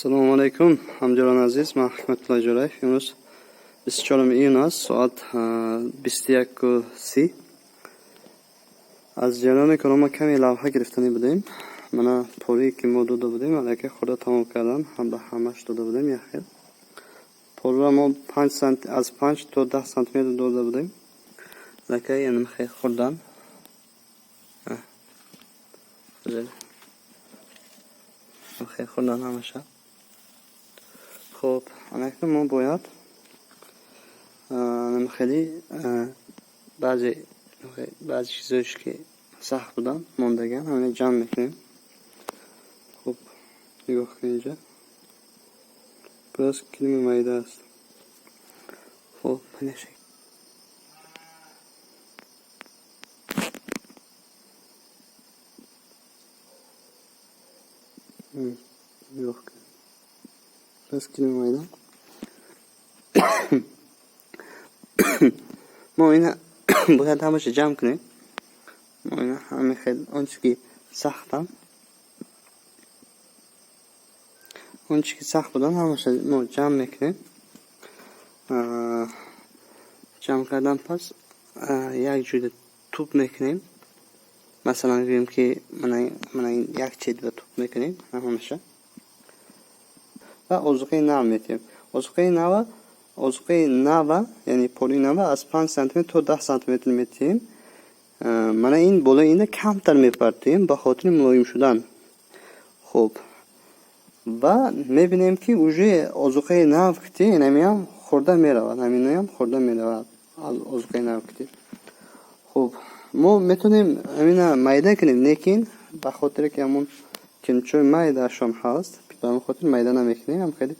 Assalomu alaykum hamjonon aziz, men Hikmatullo Jo'rayev. Yunus 24 iyun است ساعت 21:30. از جریان کار ما کمی لوحه گرفتنی بودیم. من پوری که ما داده بودیم الکی خدا تمام کردن هم به همش داده بودیم. یا خیر پول را ما 5 سانتی از 5 تا 10 سانتی متر داده بودیم. الکی یعنی خیر خوردن خیر خوردن همشه. خب الان ما باید خیلی بعضی چیزایش که سخت بودن موندگان همین جمع میکنیم. خب نگاه کنید اینجا باز کلیم مایده است. خب نشه نگاه کنید باز کلیم مایده. ما اینا باید همش جمع کنیم. ما اینا همه خیلی آنچه که سختم آنچه که سخت بودن همش ما جمع میکنیم. جمع کردن پس یک جوری توپ میکنیم. مثلا بگیم که من یک چید و توپ میکنیم همشه و عضوقی نو میتیم. عضوقی نو یعنی پولی نو از 5 سانتی متر تا 10 سانتی متر میتیم. من این بالا اینه کمتر میپرتیم به خاطر ملایم شدن. خب و میبینیم که اوجه عضوقی نو کتی اینم خورده میرود. همینم خورده میرود عضوقی نو کتی. خب ما میتونیم همین مایده کنیم لیکن به خاطر که همون کنچوی مایده شام هست به خاطر مایده نمیکنیم. هم خیلی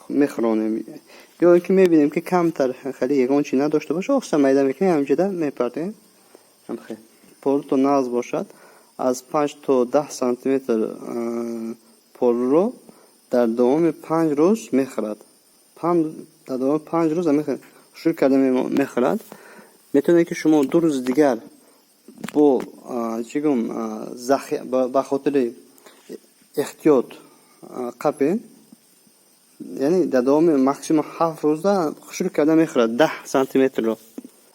میخرونیم یا اینکه میبینیم که کمتر خیلی یگان چی نداشته باشه اصلا مایده میکنیم همینجا میپرتیم. هم خیلی پول تو ناز باشد از 5 تا 10 سانتی متر پول رو در دوام 5 روز میخرد. در دوام 5 روز شروع کرده میخرد. میتونه که شما 2 روز دیگر با به خاطر احتیاط قپین یعنی در دوام ماکسیموم 7 روز شروع کرده میخرد 10 سانتی متر رو.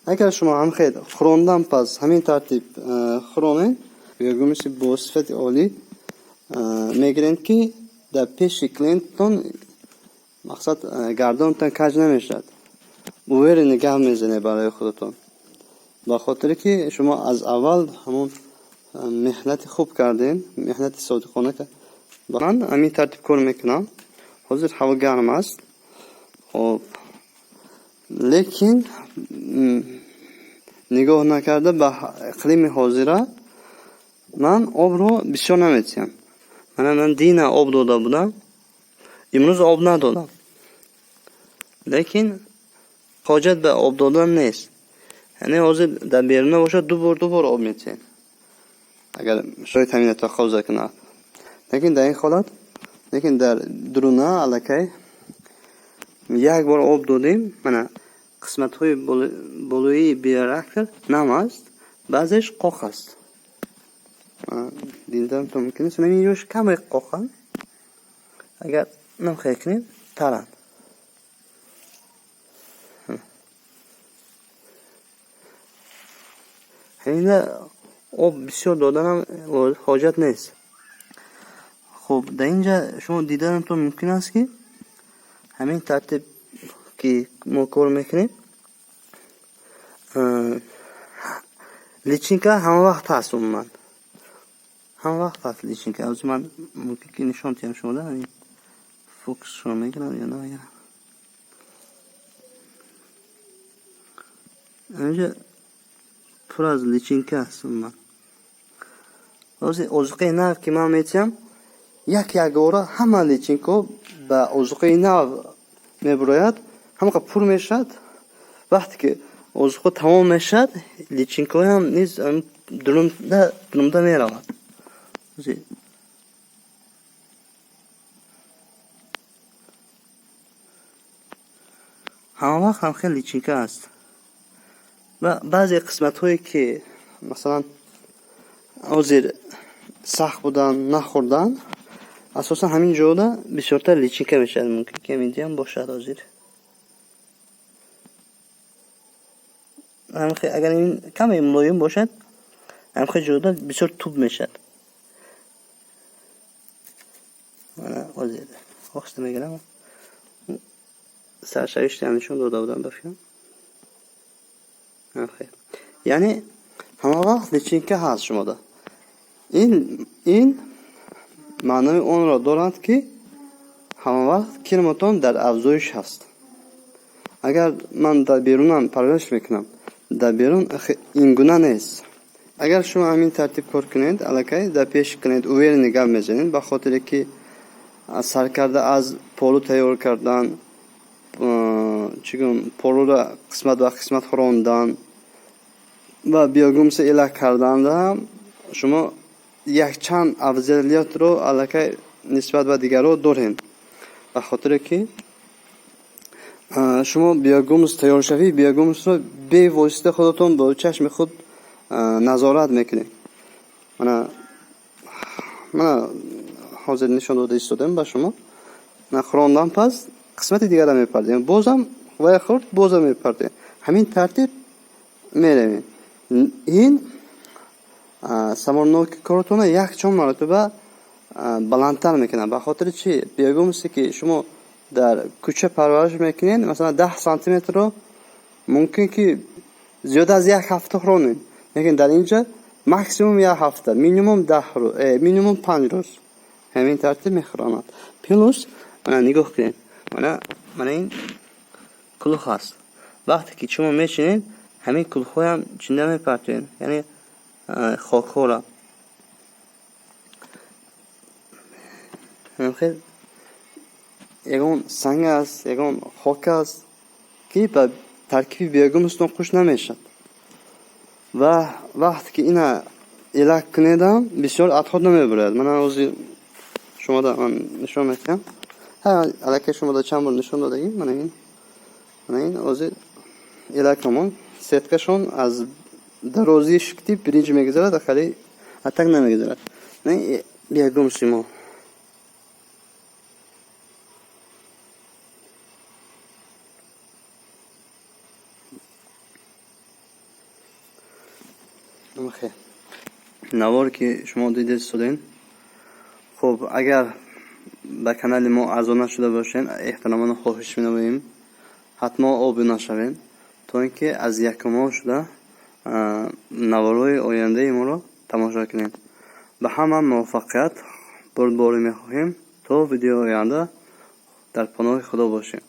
اگر شما هم خیلی خروندن پس همین ترتیب خرونین گوگومیسی با صفت عالی میگیرین که در پیش کلینتون مقصد گردانتون کج نمیشد. اویر نگاه میزنه برای خودتون با خاطر که شما از اول همون مهنت خوب کردین، مهنت صادقانه که من همین ترتیب کار میکنم. حاضر هوا گرم است. خب لیکن نگاه نکرده به اقلیم حاضره من آب رو بسیار نمیتیم. من دین آب داده بودم امروز آب ندادم لیکن حاجت به آب دادن نیست. یعنی حاضر در بیرونه باشه دو بار آب میتیم اگر شاید همین تا خوزه کنه. لیکن در این حالت لیکن در درونه الکی یک بار آب دادیم. من قسمت های بالایی بیارکتر نم است بعضش قاق است. دیدم تو ممکنه سنمی یوش کمی قاقن اگر نمخیه کنیم ترن. اینه آب بسیار دادن هم حاجت نیست. خب در اینجا شما دیدن تو ممکن است که همین ترتیب که ما کار میکنیم لیچینکا همه وقت هست. من همه وقت هست لیچینکا. از من ممکن که نشان تیم شما ده همین فوکس شما میگنم یا نه میگنم. اینجا پر از لیچینکا هست. من عضوقی نو که من میتیم یک آره همه لیچینکا به عضوقی نو میبراید همه پر میشد. وقتی که عضوقا تمام میشد لیچینکا هم نیز درمده میرود. همه وقت هم خیلی لیچینکا است و بعضی قسمت هایی که مثلا حاضر سخت بودن نخوردن asosan همین جودا بسیارتر لیچینکه میشه. ممکن که میدیم باشد آزیر. اگر این کمی ملایم باشد همخه جودا بسیار توب میشد. من آزیر خواست میگیرم. سرشایشتی همیشون داده بودم بفیم. همخه یعنی همه وقت لیچینکه هست شما دا. این معنای اون را دارند که همه وقت کلماتون در افزایش هست. اگر من در بیرونم پرورش میکنم در بیرون این گونه نیست. اگر شما همین ترتیب کار کنید الکی در پیش کنید اویر نگاه میزنید به خاطر که سرکرده از پولو تیار کردن چیگم پولو را قسمت و قسمت خوراندن و بیاگومس الک کردن را شما یک چند افضلیت رو الکی نسبت به دیگر رو دارین. به خاطر که شما بیاگومس تیار شوی بیاگومس رو به واسطه خودتون با چشم خود نظارت میکنید. من حاضر نشان داده ایستادم به شما. خوراندن پس قسمت دیگر رو میپردیم بازم و خورد بازم میپردیم همین ترتیب میرویم. این سمرنوک کارتون یک چند مرتبه بلندتر میکنه. به خاطر چی؟ بیاگومسی که شما در کوچه پرورش میکنین مثلا 10 سانتی متر رو ممکن که زیاد از یک هفته خورونین، لیکن در اینجا ماکسیموم یک هفته، مینیموم 10 روز، مینیموم 5 روز همین ترتیب میخوراند. پلوس من نگاه کنین، من این کلوخ هست. وقتی که شما میشینین همین کلوخ هم چنده میپرتین، یعنی خاک را خیلی یکون سنگ است یکون خاک است که به ترکیب بیاگومستون خوش نمیشد و وقتی که اینا الک کنیدم بسیار اتخاد نمیبرد. من اوزی شما دا من نشون میکنم. الک شما دا چند بار نشون دادیم. من این اوزی الکمون سیتکشون از درازی شکتی برنج میگذارد خیلی اتک نمیگذارد. نه بیاگومسیمو نوار که شما دیدید سودین. خب اگر به کانال ما اعضا نشده باشین احتراما خواهش می‌کنیم حتما آبی شوین تا اینکه از یک ماه شده نوارهای آینده ما رو تماشا کنید. به همه موفقیت بردباری می‌خواهیم تا ویدیو آینده در پناه خدا باشیم.